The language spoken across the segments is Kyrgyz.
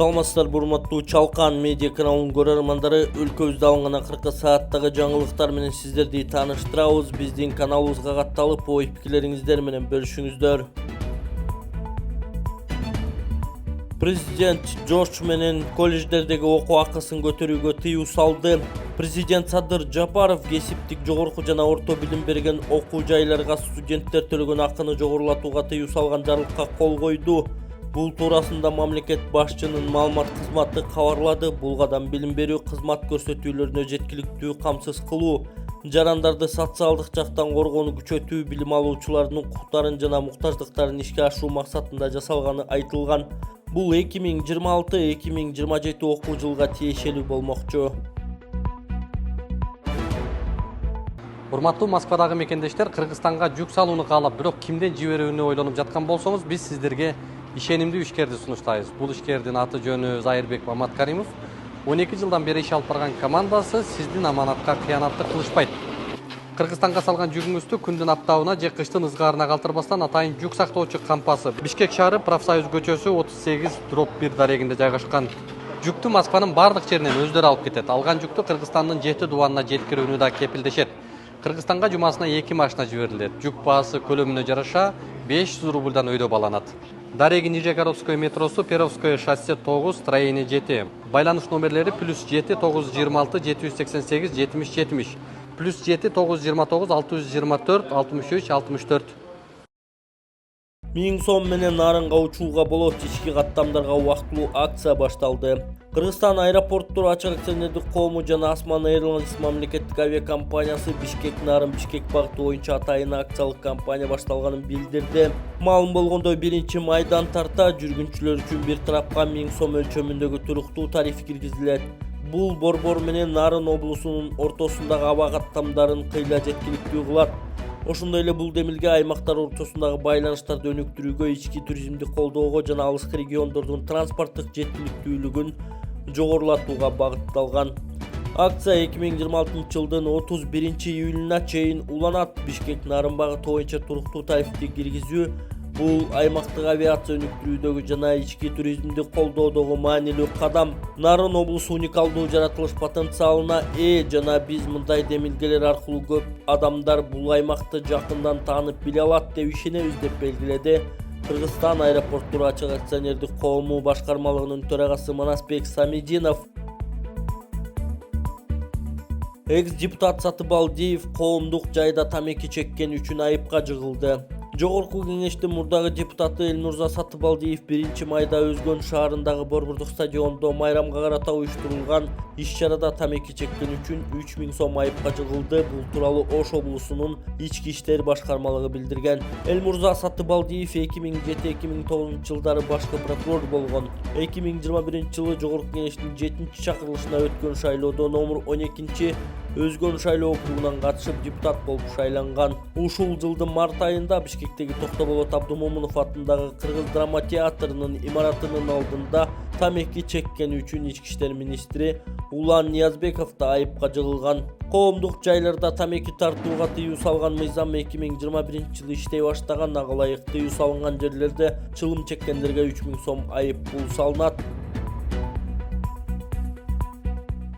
Саламатсыздар урматтуу Чалкан медиа каналынын көрөрмандары, өлкөбүздө алынган акыркы сааттагы жаңылыктар менен сиздерди тааныштырабыз. Биздин каналыбызга катталып, ой пикирлериңиздер менен бөлүшүңүздөр. Президент Жорж менен колледждердеги окуу акысын көтөрүүгө тыюу салды. Президент Садыр Жапаров кесиптик жогорку жана орто билим берген окуу жайларга студенттер төлөгөн акыны жогорулатууга тыюу салган жарлыкка кол койду. Бул туурасында мамлекет башчынын маалымат кызматы кабарлады. Бул кадам билим берүү кызмат көрсөтүүлөрүнө жеткиликтүү камсыз кылуу, жарандарды социалдык жактан коргоону күчөтүү, билим алуучулардын укуктарын жана муктаждыктарын ишке ашыруу максатында жасалганы айтылган. Бул 2026-2027 окуу жылга тиешелүү болмокчу. Урматтуу Москвадагы мекендештер, Кыргызстанга жүк салууну каалап, бирок кимден жиберүүнү ойлонуп жаткан болсоңуз, биз сиздерге ишенимдүү ишкерди сунуштайбыз. Бул ишкердин аты жөнү Зайырбек Маматкаримов. 12 жылдан бери иш алып барган командасы сиздин аманатка кыянатты кылышпайт. Кыргызстанга салган жүгүңүздү күндүн аптабына же кыштын ызгаарына калтырбастан атайын жүк сактоочу кампасы Бишкек шаары Профсоюз көчөсү 38/1 дарегинде жайгашкан. Жүктү Москванын бардык жеринен өздөрү алып кетет. Алган жүктү Кыргызстандын 7 дубанына жеткирүүнү да кепилдешет. Кыргызстанга жумасына 2 машина жиберилет. Жүк баасы көлөмүнө жараша 500 рубльдан өйдө баланат. Дареги Нижегородское метросу, Перовское шоссе 9, строение 7. Байланыш номерлери +7 926 788 70 70, +7 929 624 63 64. 1000 сом менен нарынга учууга болот. Ички каттамдарга убактылуу акция башталды. Кыргызстан аэропорттор ачык акционердик коому жана Осман Airlines мамлекеттик авиакомпаниясы Бишкек нарын Бишкек багыты боюнча атайын акциялык кампания башталганын билдирди. Маалым болгондой 1-майдан тарта жүргүнчүлөр үчүн бир тарапка 1000 сом өлчөмүндөгү туруктуу тариф киргизилет. Бул борбор менен Нарын облусунун ортосундагы аба каттамдарын кыйла жеткиликтүү кылат. Ошондой эле бул демилге аймактар ортосундагы байланыштарды өнүктүрүүгө, ички туризмди колдоого жана алыскы региондордун транспорттук жеткиликтүүлүгүн жогорулатууга багытталган. Акция 2026 жылдын 31-июлуна чейин уланат. Бишкек нарын багыты боюнча туруктуу тарифти киргизүү бул аймактык авиация өнүктүрүүдөгү жана ички туризмди колдоодогу маанилүү кадам. Нарын облусу уникалдуу жаратылыш потенциалына ээ жана биз мындай демилгелер аркылуу көп адамдар бул аймакты жакындан таанып биле алат деп ишенебиз, деп белгиледи Кыргызстан аэропорттор ачык акционердик коому башкармалыгынын төрагасы Манасбек Самидинов. Экс-депутат Сатыбалдиев коомдук жайда тамеки чеккен үчүн айыпка жыгылды. Жогорку кеңештин мурдагы депутаты Элнурза Сатыбалдиев 1-майда Өзгөн шаарындагы Борбордук стадиондо майрамга карата уюштурулган иш-чарада тамеки чеккен үчүн 3000 сом айыпка жыгылды. Бул тууралуу Ош облусунун ички иштер башкармалыгы билдирген. Элнурза Сатыбалдиев 2007-2009 жылдары башкы прокурор болгон. 2021 жылы Жогорку кеңештин 7-чакырылышына өткөн шайлоодо номер 12 Өзгөн шайлоо округунан катышып депутат болуп шайланган. Ушул жылдын март айында Бишкектеги Токтоболот Абдумомунов атындагы Кыргыз драма театрынын имаратынын алдында тамеки чеккен үчүн Ички иштер министри Улан Ниязбеков да айыпка жыгылган. Коомдук жайларда тамеки тартууга тыюу салган мыйзам 2021 жылы иштей баштаган. Ага ылайык тыюу салынган жерлерде чылым чеккендерге 3000 сом айып пул салынат.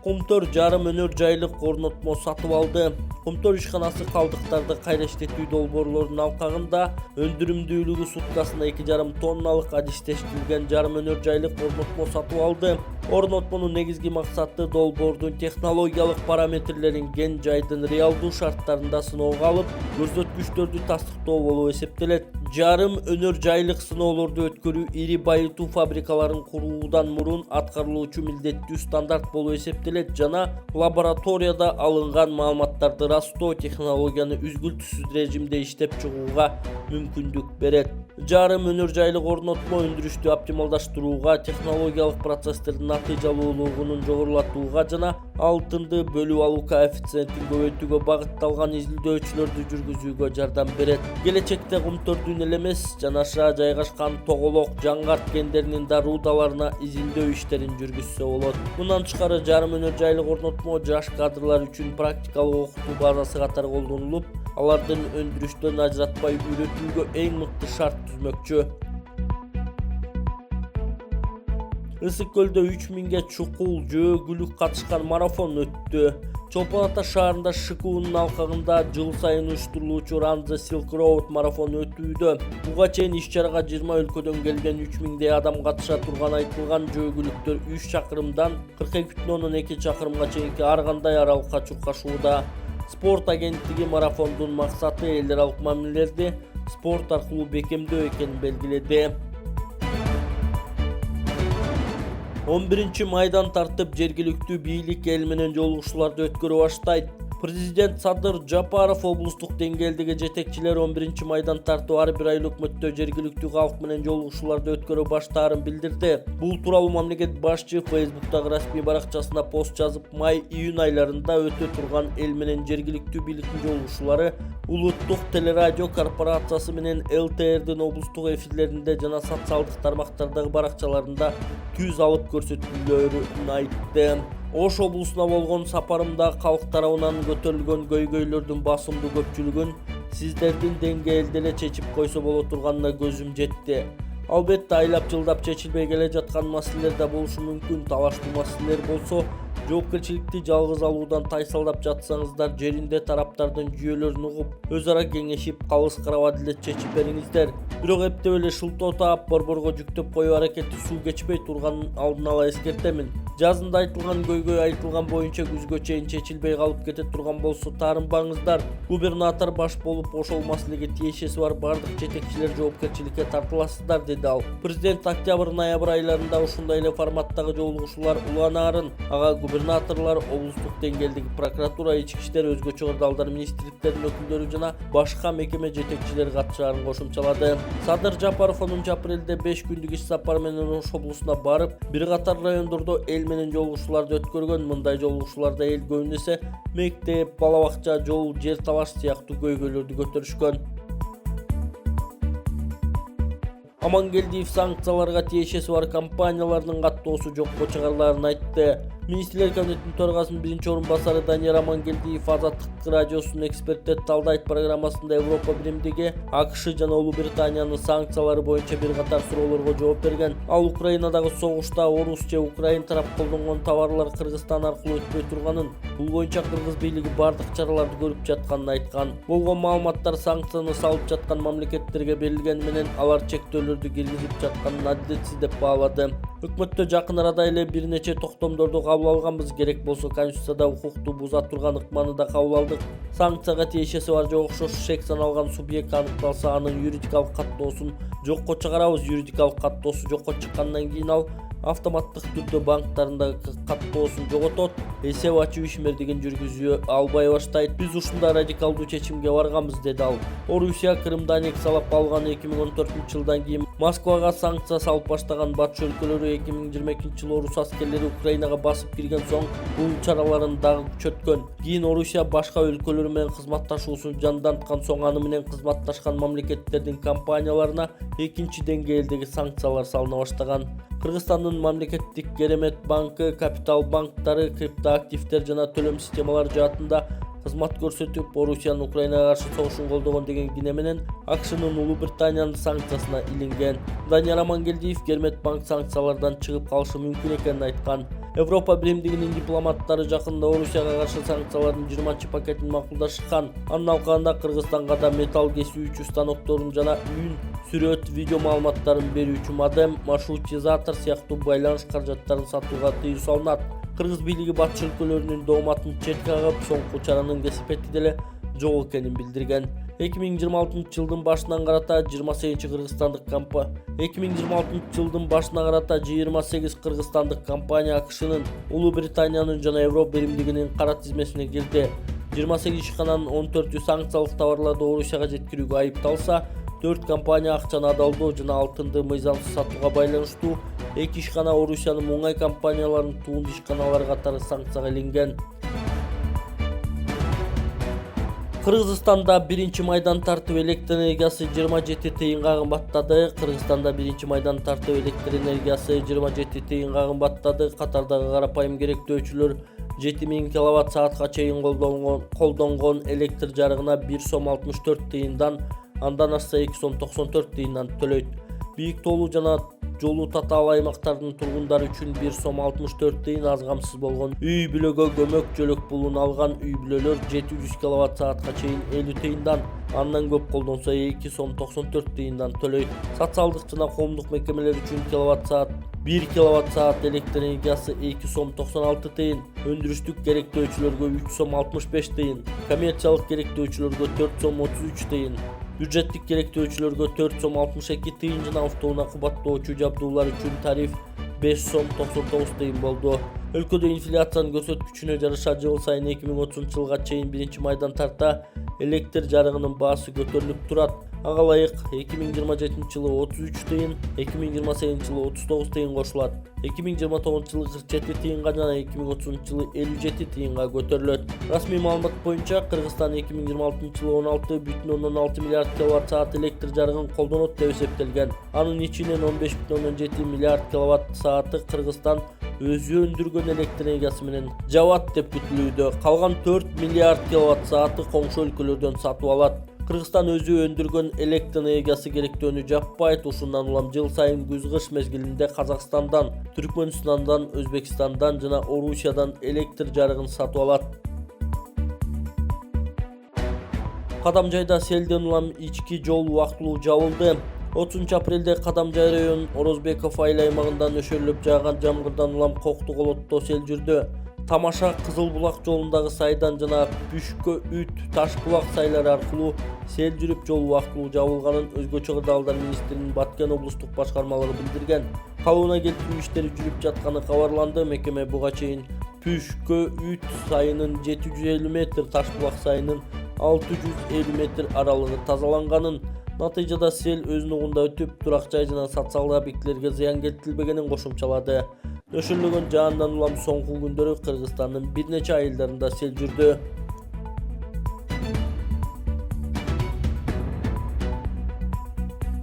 Кумтөр жарым өнөр жайлык орнотмо сатып алды. Кумтөр ишканасы калдыктарды кайра иштетүү долбоорлорунун алкагында өндүрүмдүүлүгү суткасына 2,5 тонналык адистештирилген жарым өнөр жайлык орнотмо сатып алды. Орнотмонун негизги максаты долбоордун технологиялык параметрлерин ген жайдын реалдуу шарттарында сыноого алып, көрсөткүчтөрдү тастыктоо болуп эсептелет. Жарым өнөр жайлык сыноолорду өткөрүү ири байытуу фабрикаларын куруудан мурун аткарылуучу милдеттүү стандарт болуп эсептелет жана лабораторияда алынган маалыматтарды растоо технологияны үзгүлтүсүз режимде иштеп чыгууга мүмкүндүк берет. Жарым өнөр жайлык орнотмо өндүрүштү оптималдаштырууга, технологиялык процесстердин натыйжалуулугун жогорулатууга жана алтынды бөлүп алуу коэффициентин көбөйтүүгө багытталган изилдөөчүлөрдү жүргүзүүгө жардам берет. Келечекте кумтөрдүн эле эмес, жанаша жайгашкан тоголок, жаңгарт кендеринин да рудаларына изилдөө иштерин жүргүзсө болот. Мындан тышкары жарым өнөр жайлык орнотмо жаш кадрлар үчүн практикалык окутуу базасы катары колдонулуп, алардын өндүрүштөн ажыратпай үйрөтүүгө эң мыкты шарт түзмөкчү. Ысык-Көлдө 3000 чукул жөө-гүлүк катышкан марафон өттү. Чолпон Ата шаарында ШКУнун алкагында жыл сайын уюштурулуучу Run the Silk Road марафону өтүүдө. Буга чейин иш-чарага 20 өлкөдөн келген 3000 адам катыша турганы айтылган. Жөө-гүлүктөр 3 чакырымдан 42,2 чакырымга чейинки ар кандай аралыкка чуркашууда. Спорт агенттиги марафондун максаты эл аралык мамилелерди спорт аркылуу бекемдөө экенин белгиледи. 11 майдан тартып жергиликтүү бийлик эл менен жолугушууларды өткөрө баштайт. Президент Садыр Жапаров облустук деңгээлдеги жетекчилер 11 майдан тартуу ар бир айлык өтмөттө жергиликтүү калк менен жолугушууларды өткөрө баштаарын билдирди. Бул тууралуу мамлекет башчы Facebook'тагы расмий баракчасына пост жазып, май-июнь айларында өтө турган эл менен жергиликтүү бийликтин жолугушуулары Улуттук телерадио корпорациясы менен ЛТРдин облустук эфирлеринде жана социалдык тармактардагы баракчаларында түз алып көрсөтүүлөрүн айтты. Ош облусуна болгон сапарымда калк тарабынан көтөрүлгөн көйгөйлөрдүн басымдуу көпчүлүгүн сиздердин деңгээлде эле чечип койсо боло турганына көзүм жетти. Албетте айлап жылдап чечилбей келе жаткан маселелер да болушу мүмкүн. Талаштуу маселелер болсо, жоопкерчиликти жалгыз алуудан тайсалдап жатсаңыздар, жеринде тараптардын жүйөлөрүн угуп, өз ара кеңешип, калыс карабат эле чечип бериңиздер. Бирок эптеп эле шылтоо таап, борборго жүктөп коюу аракети суу кечпей турганын алдын ала эскертемин. Жазында айтылган көйгөй айтылган боюнча күзгө чейин чечилбей калып кете турган болсо таарынбаңыздар. Губернатор баш болуп, ошол маселеге тиешеси бар бардык жетекчилер жоопкерчиликке тартыласыздар, деди ал. Президент октябрь-ноябрь айларында ушундай эле форматтагы жолугушуулар уланаарын, ага губернаторлор, облустук деңгээлдеги прокуратура, ички иштер, өзгөчө кырдаалдар министрликтеринин өкүлдөрү жана башка мекеме жетекчилери катышаарын кошумчалады. Садыр Жапаров 10 апрелде 5 күндүк иш сапар менен Ош облусуна барып, бир катар райондордо эл менен жолугушууларды өткөргөн. Мындай жолугушууларда эл көбүнесе мектеп, бала бакча, жол, жер талаш сыяктуу көйгөйлөрдү көтөрүшкөн. Амангелдиев санкцияларга тиешеси бар компаниялардын каттоосу жокко чыгарыларын айтты. Министрлер кабинетинин төрагасынын биринчи орун басары Данияр Амангелдиев Азаттык радиосунун эксперттер талдайт программасында Европа биримдиги, АКШ жана Улуу Британиянын санкциялары боюнча бир катар суроолорго жооп берген. Ал Украинадагы согушта орус же украин тарап колдонгон товарлар Кыргызстан аркылуу өтпөй турганын, бул боюнча кыргыз бийлиги бардык чараларды көрүп жатканын айткан. Болгон маалыматтар санкцияны салып жаткан мамлекеттерге берилгени менен алар чектөөлөрдү киргизип жатканын адилетсиз деп баалады. Өкмөттө жакын арада эле бир нече токтомдорду кабыл алганбыз, керек болсо Конституцияда укукту буза турган ыкманы да кабыл алдык. Санкцияга тиешеси бар же окшош шек саналган субъект аныкталса, анын юридикалык каттоосун жокко чыгарабыз. Юридикалык каттоосу жокко чыккандан кийин ал автоматтык түрдө банктарындагы каттоосун жоготот, эсеп ачуу ишмердигин жүргүзө албай баштайт. Биз ушундай радикалдуу чечимге барганбыз, деди ал. Орусия Крымдан эксалап алган 2014-жылдан кийин Москвага санкция салып баштаган батыш өлкөлөрү 2022-жылы орус аскерлери Украинага басып кирген соң бул чараларын дагы күчөткөн. Кийин Орусия башка өлкөлөр менен кызматташуусун жанданткан соң аны менен кызматташкан мамлекеттердин компанияларына экинчи деңгээлдеги санкциялар салына баштаган. Кыргызстандын мамлекеттик керемет банкы, капитал банктары, криптоактивдер жана төлөм системалары жаатында кызмат көрсөтүп, Орусиянын Украинага каршы согушун колдогон деген кине менен АКШнын Улуу Британиянын санкциясына илинген. Данияр Амангелдиев Кермет банк санкциялардан чыгып калышы мүмкүн экенин айткан. Европа биримдигинин дипломаттары жакында Орусияга каршы санкциялардын 20-пакетин макулдашкан. Анын алкагында Кыргызстанга да металл кесүүчү станокторун жана үн, сүрөт, видео маалыматтарын берүүчү модем, маршрутизатор сыяктуу байланыш каражаттарын сатууга тыюу салынат. Кыргыз бийлиги батыш өлкөлөрүнүн дооматын четке кагып, соңку чаранын кесипети деле жок экенин билдирген. 2026-жылдын башынан карата 28 кыргызстандык компания АКШнын, Улуу Британиянын жана Европа биримдигинин кара тизмесине кирди. 28 ишкананын 14-ü санкциялык товарларды Орусияга жеткирүүгө айыпталса, 4 компания акчаны адалдоо жана алтынды мыйзамсыз сатууга байланыштуу, 2 ишкана Орусиянын муңай компанияларынын туунду ишканалары катары санкцияга илинген. Кыргызстанда 1-майдан тартып электр энергиясы 27 тыйынга кымбаттады. Кыргызстанда 1-майдан тартып электр энергиясы 27 тыйынга кымбаттады. Катардагы карапайым керектөөчүлөр 7000 киловатт саатка чейин колдонгон электр жарыгына 1 сом 64 тыйындан, андан ашса 2 сом 94 тыйындан төлөйт. Бийик тоолуу жана жолу татаал аймактардын тургундары үчүн 1 сом 64 тыйын аз камсыз болгон. Үй бүлөгө көмөк жөлөк пулун алган үй бүлөлөр 700 киловатт саатка чейин 50 тыйындан, андан көп колдонсо 2 сом 94 тыйындан төлөйт. Социалдык жана коомдук мекемелер үчүн киловатт саат 1 киловатт саат электр энергиясы 2 сом 96 тыйын, өндүрүштүк керектөөчүлөргө 3 сом 65 тыйын, коммерциялык керектөөчүлөргө 4 сом 33 тыйын, бюджеттик керектөөчүлөргө 4 сом 62 тыйын жана автоунаа кубаттоочу жабдуулар үчүн тариф 5 сом 99 тыйын болду. Өлкөдө инфляциянын көрсөткүчүнө жараша жыл сайын 2030 жылга чейин 1-майдан тарта электр жарыгынын баасы көтөрүлүп турат. Ага ылайык 2027 жылы 33 тыйын, 2028 жылы 39 тыйын кошулат. 2029 жылы 47 тыйынга жана 2030 жылы 57 тыйынга көтөрүлөт. Расмий маалымат боюнча Кыргызстан 2026 жылы 16,6 миллиард киловатт саат электр жарыгын колдонот деп эсептелген. Анын ичинен 15,7 миллиард киловатт сааты Кыргызстан өзү өндүргөн электр энергиясы менен жабат деп күтүлүүдө. Калган 4 миллиард киловатт сааты коңшу өлкөлөрдөн сатып алат. Кыргызстан өзү өндүргөн электр энергиясы керектөөнү жаппайт. Ушундан улам жыл сайын күз-кыш мезгилинде Казакстандан, Түркмөнстандан, Өзбекстандан жана Орусиядан электр жарыгын сатып алат. Кадамжайда селден улам ички жол убактылуу жабылды. 30 апрелде Кадамжай районунун Орозбеков айыл аймагында нөшөрлөп жааган жамгырдан улам Кокту колотто сел жүрдү. Тамаша Кызыл булак жолундагы сайдан жана Пүшкө Үт Таш булак сайлары аркылуу сел жүрүп жол убактылуу жабылганын Өзгөчө кырдаалдар министринин Баткен облустук башкармалыгы билдирген. Калыбына келтирүү иштери жүрүп жатканы кабарланды. Мекеме буга чейин Пүшкө Үт сайынын 750 метр, Таш булак сайынын 650 метр аралыгы тазаланганын, натыйжада сел өз нугунда өтүп, турак жай жана социалдык объектилерге зыян келтирилбегенин кошумчалады. Нөшөрлөгөн жаандан улам соңку күндөрү Кыргызстандын бир нече айылдарында сел жүрдү.